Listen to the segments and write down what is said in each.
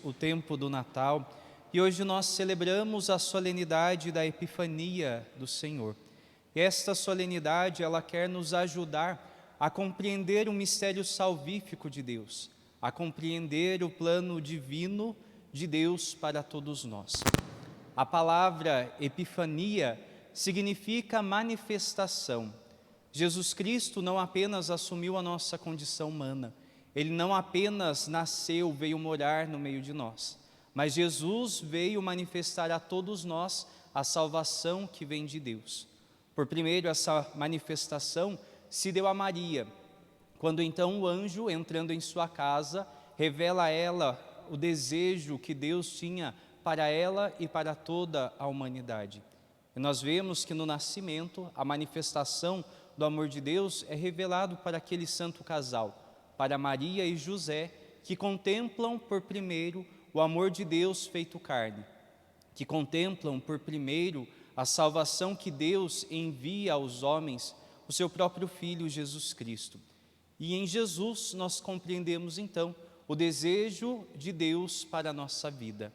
O tempo do Natal e hoje nós celebramos a solenidade da Epifania do Senhor. E esta solenidade, ela quer nos ajudar a compreender o mistério salvífico de Deus, a compreender o plano divino de Deus para todos nós. A palavra Epifania significa manifestação. Jesus Cristo não apenas assumiu a nossa condição humana, Ele não apenas nasceu, veio morar no meio de nós, mas Jesus veio manifestar a todos nós a salvação que vem de Deus. Por primeiro, essa manifestação se deu a Maria, quando então o anjo, entrando em sua casa, revela a ela o desejo que Deus tinha para ela e para toda a humanidade. E nós vemos que no nascimento, a manifestação do amor de Deus é revelado para aquele santo casal, para Maria e José, que contemplam por primeiro o amor de Deus feito carne, que contemplam por primeiro a salvação que Deus envia aos homens, o seu próprio Filho Jesus Cristo. E em Jesus nós compreendemos então o desejo de Deus para a nossa vida.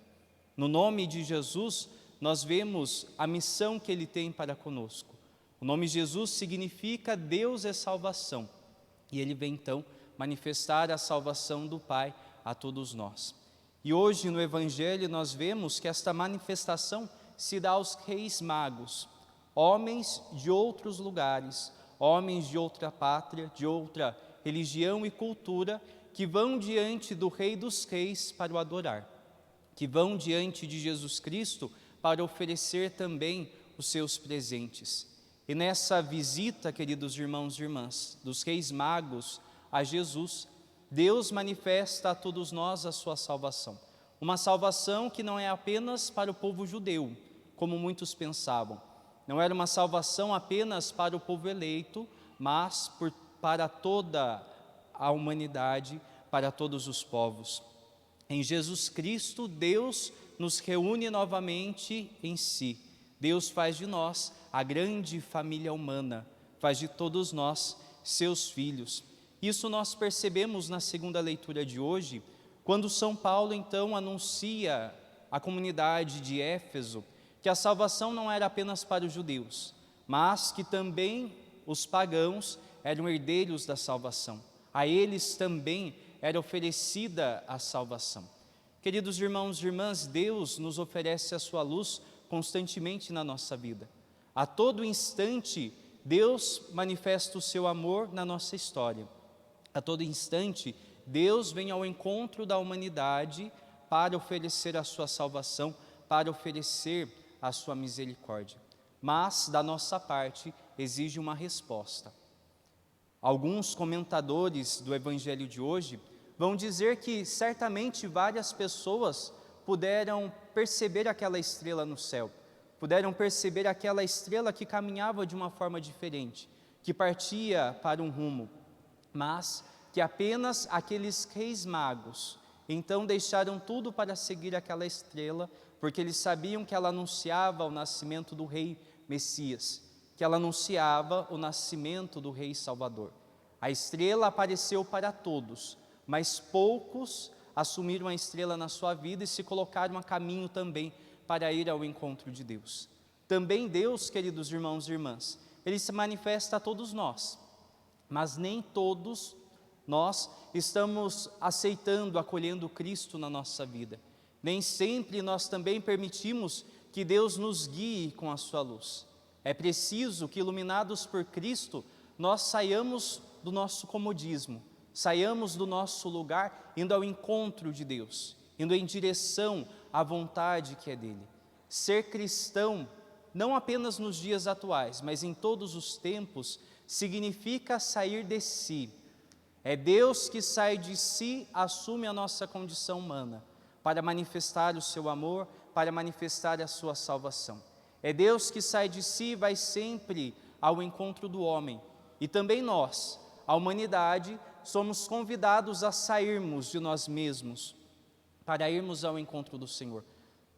No nome de Jesus nós vemos a missão que Ele tem para conosco. O nome Jesus significa Deus é salvação, e Ele vem então manifestar a salvação do Pai a todos nós. E hoje no Evangelho nós vemos que esta manifestação se dá aos reis magos, homens de outros lugares, homens de outra pátria, de outra religião e cultura, que vão diante do Rei dos Reis para o adorar, que vão diante de Jesus Cristo para oferecer também os seus presentes. E nessa visita, queridos irmãos e irmãs, dos reis magos a Jesus, Deus manifesta a todos nós a sua salvação. Uma salvação que não é apenas para o povo judeu, como muitos pensavam. Não era uma salvação apenas para o povo eleito, mas para toda a humanidade, para todos os povos. Em Jesus Cristo, Deus nos reúne novamente em si. Deus faz de nós a grande família humana, faz de todos nós seus filhos. Isso nós percebemos na segunda leitura de hoje, quando São Paulo então anuncia à comunidade de Éfeso que a salvação não era apenas para os judeus, mas que também os pagãos eram herdeiros da salvação. A eles também era oferecida a salvação. Queridos irmãos e irmãs, Deus nos oferece a sua luz constantemente na nossa vida. A todo instante, Deus manifesta o seu amor na nossa história. A todo instante, Deus vem ao encontro da humanidade para oferecer a sua salvação, para oferecer a sua misericórdia. Mas, da nossa parte, exige uma resposta. Alguns comentadores do Evangelho de hoje vão dizer que certamente várias pessoas puderam perceber aquela estrela no céu, puderam perceber aquela estrela que caminhava de uma forma diferente, que partia para um rumo, mas que apenas aqueles reis magos então deixaram tudo para seguir aquela estrela, porque eles sabiam que ela anunciava o nascimento do rei Messias, que ela anunciava o nascimento do rei Salvador. A estrela apareceu para todos, mas poucos assumiram a estrela na sua vida e se colocaram a caminho também para ir ao encontro de Deus. Também Deus, queridos irmãos e irmãs, Ele se manifesta a todos nós, mas nem todos nós estamos aceitando, acolhendo Cristo na nossa vida. Nem sempre nós também permitimos que Deus nos guie com a sua luz. É preciso que, iluminados por Cristo, nós saiamos do nosso comodismo, saiamos do nosso lugar, indo ao encontro de Deus, indo em direção à vontade que é dEle. Ser cristão, não apenas nos dias atuais, mas em todos os tempos, significa sair de si. É Deus que sai de si, assume a nossa condição humana, para manifestar o seu amor, para manifestar a sua salvação. É Deus que sai de si e vai sempre ao encontro do homem. E também nós, a humanidade, somos convidados a sairmos de nós mesmos, para irmos ao encontro do Senhor.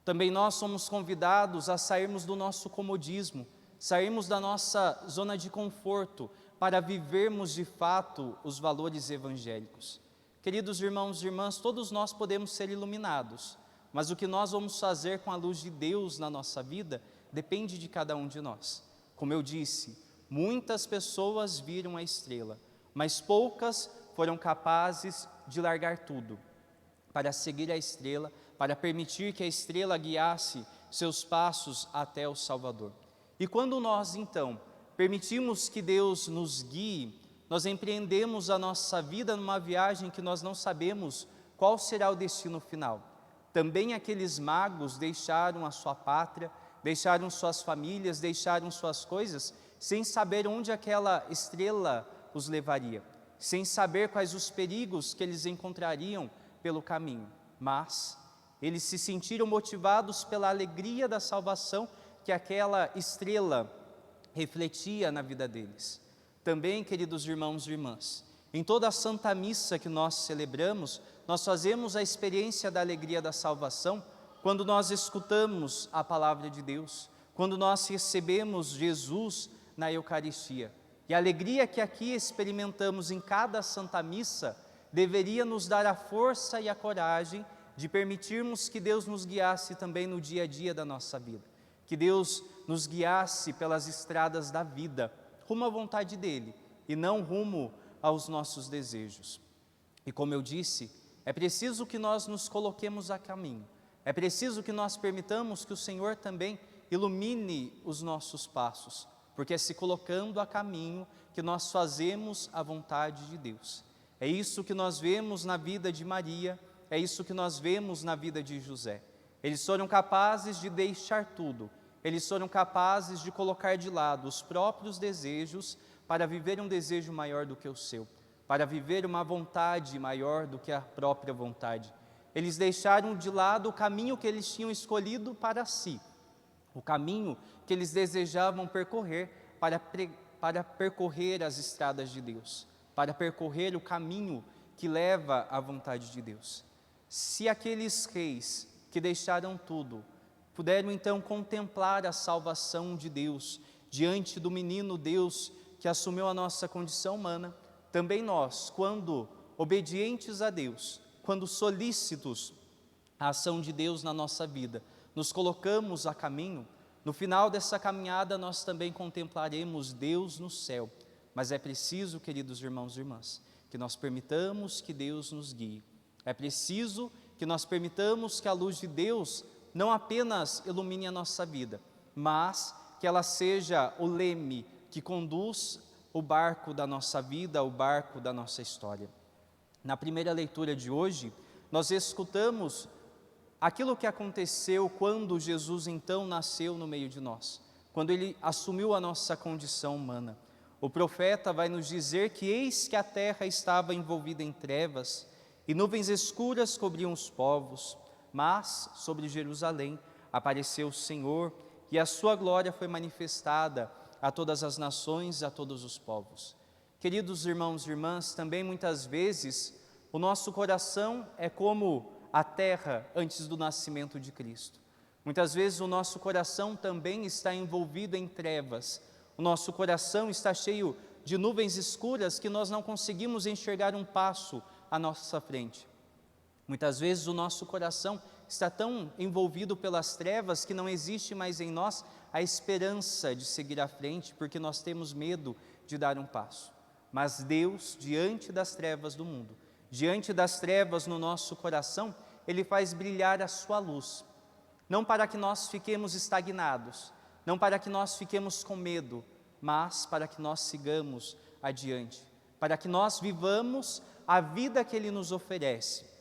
Também nós somos convidados a sairmos do nosso comodismo, sairmos da nossa zona de conforto, para vivermos de fato os valores evangélicos. Queridos irmãos e irmãs, todos nós podemos ser iluminados, mas o que nós vamos fazer com a luz de Deus na nossa vida depende de cada um de nós. Como eu disse, muitas pessoas viram a estrela, mas poucas foram capazes de largar tudo para seguir a estrela, para permitir que a estrela guiasse seus passos até o Salvador. E quando nós, então, permitimos que Deus nos guie, nós empreendemos a nossa vida numa viagem que nós não sabemos qual será o destino final. Também aqueles magos deixaram a sua pátria, deixaram suas famílias, deixaram suas coisas, sem saber onde aquela estrela os levaria, sem saber quais os perigos que eles encontrariam pelo caminho. Mas eles se sentiram motivados pela alegria da salvação que aquela estrela refletia na vida deles. Também, queridos irmãos e irmãs, em toda a Santa Missa que nós celebramos, nós fazemos a experiência da alegria da salvação quando nós escutamos a palavra de Deus, quando nós recebemos Jesus na Eucaristia. E a alegria que aqui experimentamos em cada Santa Missa deveria nos dar a força e a coragem de permitirmos que Deus nos guiasse também no dia a dia da nossa vida, que Deus nos guiasse pelas estradas da vida, rumo à vontade dEle e não rumo aos nossos desejos. E como eu disse, é preciso que nós nos coloquemos a caminho, é preciso que nós permitamos que o Senhor também ilumine os nossos passos, porque é se colocando a caminho que nós fazemos a vontade de Deus. É isso que nós vemos na vida de Maria, é isso que nós vemos na vida de José. Eles foram capazes de deixar tudo, eles foram capazes de colocar de lado os próprios desejos para viver um desejo maior do que o seu, para viver uma vontade maior do que a própria vontade. Eles deixaram de lado o caminho que eles tinham escolhido para si, o caminho que eles desejavam percorrer para percorrer as estradas de Deus, para percorrer o caminho que leva à vontade de Deus. Se aqueles reis que deixaram tudo puderam então contemplar a salvação de Deus diante do menino Deus que assumiu a nossa condição humana, também nós, quando obedientes a Deus, quando solícitos à ação de Deus na nossa vida, nos colocamos a caminho, no final dessa caminhada nós também contemplaremos Deus no céu. Mas é preciso, queridos irmãos e irmãs, que nós permitamos que Deus nos guie. É preciso que nós permitamos que a luz de Deus não apenas ilumine a nossa vida, mas que ela seja o leme que conduz o barco da nossa vida, o barco da nossa história. Na primeira leitura de hoje, nós escutamos aquilo que aconteceu quando Jesus então nasceu no meio de nós, quando Ele assumiu a nossa condição humana. O profeta vai nos dizer que eis que a terra estava envolvida em trevas e nuvens escuras cobriam os povos, mas sobre Jerusalém apareceu o Senhor e a sua glória foi manifestada a todas as nações, a todos os povos. Queridos irmãos e irmãs, também muitas vezes o nosso coração é como a terra antes do nascimento de Cristo. Muitas vezes o nosso coração também está envolvido em trevas. O nosso coração está cheio de nuvens escuras que nós não conseguimos enxergar um passo à nossa frente. Muitas vezes o nosso coração está tão envolvido pelas trevas que não existe mais em nós a esperança de seguir à frente, porque nós temos medo de dar um passo. Mas Deus, diante das trevas do mundo, diante das trevas no nosso coração, Ele faz brilhar a sua luz, não para que nós fiquemos estagnados, não para que nós fiquemos com medo, mas para que nós sigamos adiante, para que nós vivamos a vida que Ele nos oferece.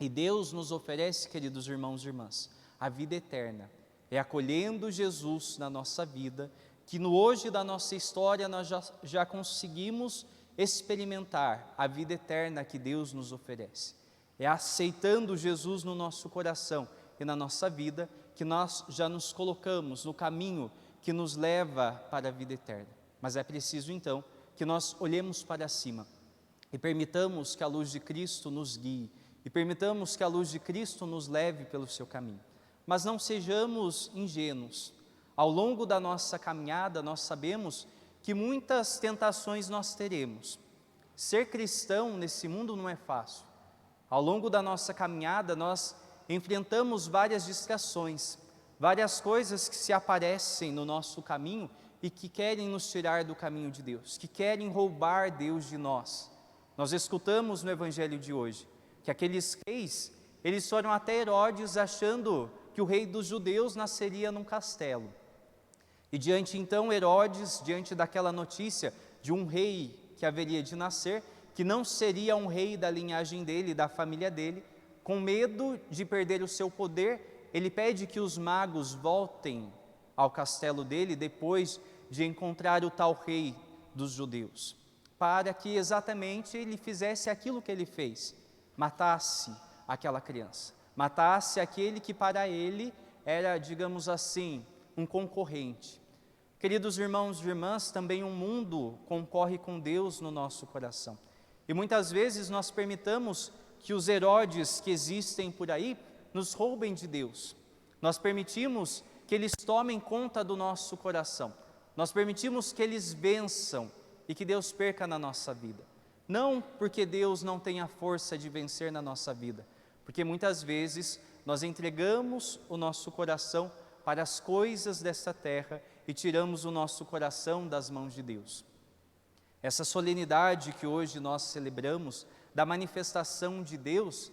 E Deus nos oferece, queridos irmãos e irmãs, a vida eterna. É acolhendo Jesus na nossa vida, que no hoje da nossa história nós já conseguimos experimentar a vida eterna que Deus nos oferece. É aceitando Jesus no nosso coração e na nossa vida, que nós já nos colocamos no caminho que nos leva para a vida eterna. Mas é preciso então que nós olhemos para cima e permitamos que a luz de Cristo nos guie, e permitamos que a luz de Cristo nos leve pelo seu caminho. Mas não sejamos ingênuos. Ao longo da nossa caminhada, nós sabemos que muitas tentações nós teremos. Ser cristão nesse mundo não é fácil. Ao longo da nossa caminhada, nós enfrentamos várias distrações, várias coisas que se aparecem no nosso caminho e que querem nos tirar do caminho de Deus, que querem roubar Deus de nós. Nós escutamos no Evangelho de hoje que aqueles reis, eles foram até Herodes achando que o rei dos judeus nasceria num castelo. E diante então Herodes, diante daquela notícia de um rei que haveria de nascer, que não seria um rei da linhagem dele, da família dele, com medo de perder o seu poder, ele pede que os magos voltem ao castelo dele depois de encontrar o tal rei dos judeus, para que exatamente ele fizesse aquilo que ele fez, matasse aquela criança, matasse aquele que para ele era, digamos assim, um concorrente. Queridos irmãos e irmãs, também o mundo concorre com Deus no nosso coração. E muitas vezes nós permitamos que os Herodes que existem por aí nos roubem de Deus. Nós permitimos que eles tomem conta do nosso coração. Nós permitimos que eles vençam e que Deus perca na nossa vida. Não porque Deus não tenha força de vencer na nossa vida, porque muitas vezes nós entregamos o nosso coração para as coisas desta terra e tiramos o nosso coração das mãos de Deus. Essa solenidade que hoje nós celebramos, da manifestação de Deus,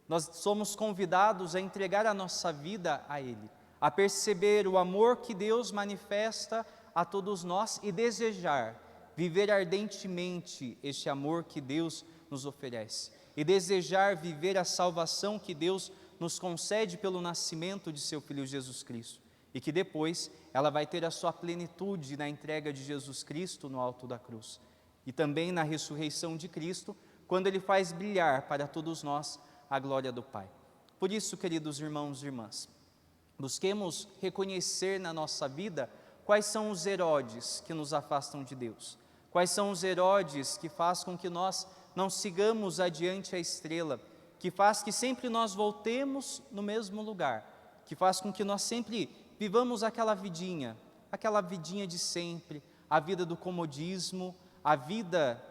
nós somos convidados a entregar a nossa vida a Ele, a perceber o amor que Deus manifesta a todos nós e desejar viver ardentemente este amor que Deus nos oferece, e desejar viver a salvação que Deus nos concede pelo nascimento de seu Filho Jesus Cristo, e que depois ela vai ter a sua plenitude na entrega de Jesus Cristo no alto da cruz, e também na ressurreição de Cristo, quando Ele faz brilhar para todos nós a glória do Pai. Por isso, queridos irmãos e irmãs, busquemos reconhecer na nossa vida quais são os Herodes que nos afastam de Deus, quais são os Herodes que faz com que nós não sigamos adiante a estrela, que faz que sempre nós voltemos no mesmo lugar, que faz com que nós sempre vivamos aquela vidinha de sempre, a vida do comodismo, a vida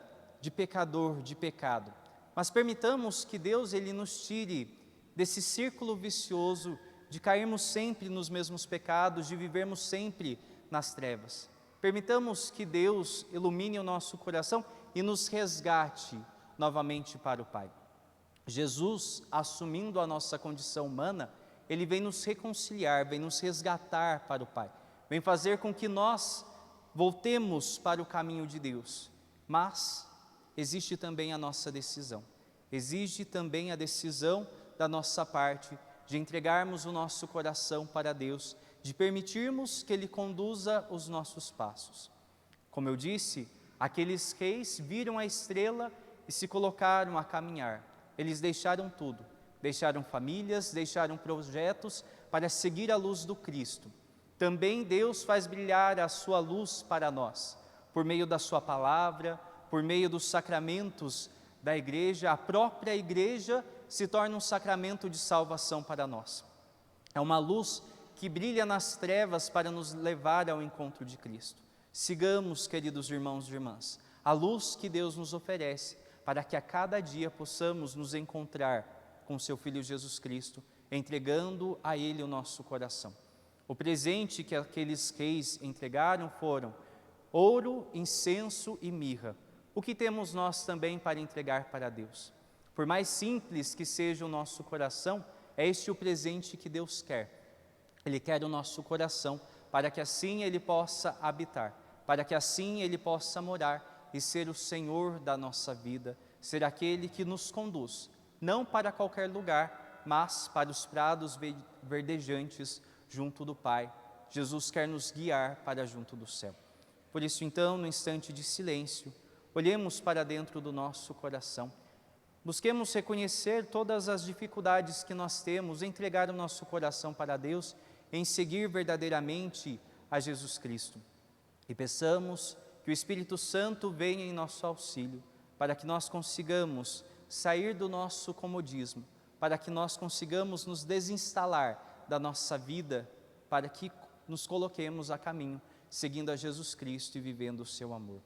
de pecador, de pecado. Mas permitamos que Deus Ele nos tire desse círculo vicioso de cairmos sempre nos mesmos pecados, de vivermos sempre nas trevas. Permitamos que Deus ilumine o nosso coração e nos resgate novamente para o Pai. Jesus, assumindo a nossa condição humana, Ele vem nos reconciliar, vem nos resgatar para o Pai, vem fazer com que nós voltemos para o caminho de Deus. Mas existe também a nossa decisão, exige também a decisão da nossa parte de entregarmos o nosso coração para Deus, de permitirmos que Ele conduza os nossos passos. Como eu disse, aqueles reis viram a estrela e se colocaram a caminhar. Eles deixaram tudo, deixaram famílias, deixaram projetos para seguir a luz do Cristo. Também Deus faz brilhar a sua luz para nós, por meio da sua palavra, por meio dos sacramentos da igreja. A própria igreja se torna um sacramento de salvação para nós. É uma luz que brilha nas trevas para nos levar ao encontro de Cristo. Sigamos, queridos irmãos e irmãs, a luz que Deus nos oferece, para que a cada dia possamos nos encontrar com seu Filho Jesus Cristo, entregando a Ele o nosso coração. O presente que aqueles reis entregaram foram ouro, incenso e mirra. O que temos nós também para entregar para Deus? Por mais simples que seja o nosso coração, é este o presente que Deus quer. Ele quer o nosso coração, para que assim Ele possa habitar, para que assim Ele possa morar e ser o Senhor da nossa vida, ser aquele que nos conduz, não para qualquer lugar, mas para os prados verdejantes junto do Pai. Jesus quer nos guiar para junto do céu. Por isso, então, no instante de silêncio, olhemos para dentro do nosso coração, busquemos reconhecer todas as dificuldades que nós temos, entregar o nosso coração para Deus, em seguir verdadeiramente a Jesus Cristo. E peçamos que o Espírito Santo venha em nosso auxílio, para que nós consigamos sair do nosso comodismo, para que nós consigamos nos desinstalar da nossa vida, para que nos coloquemos a caminho, seguindo a Jesus Cristo e vivendo o seu amor.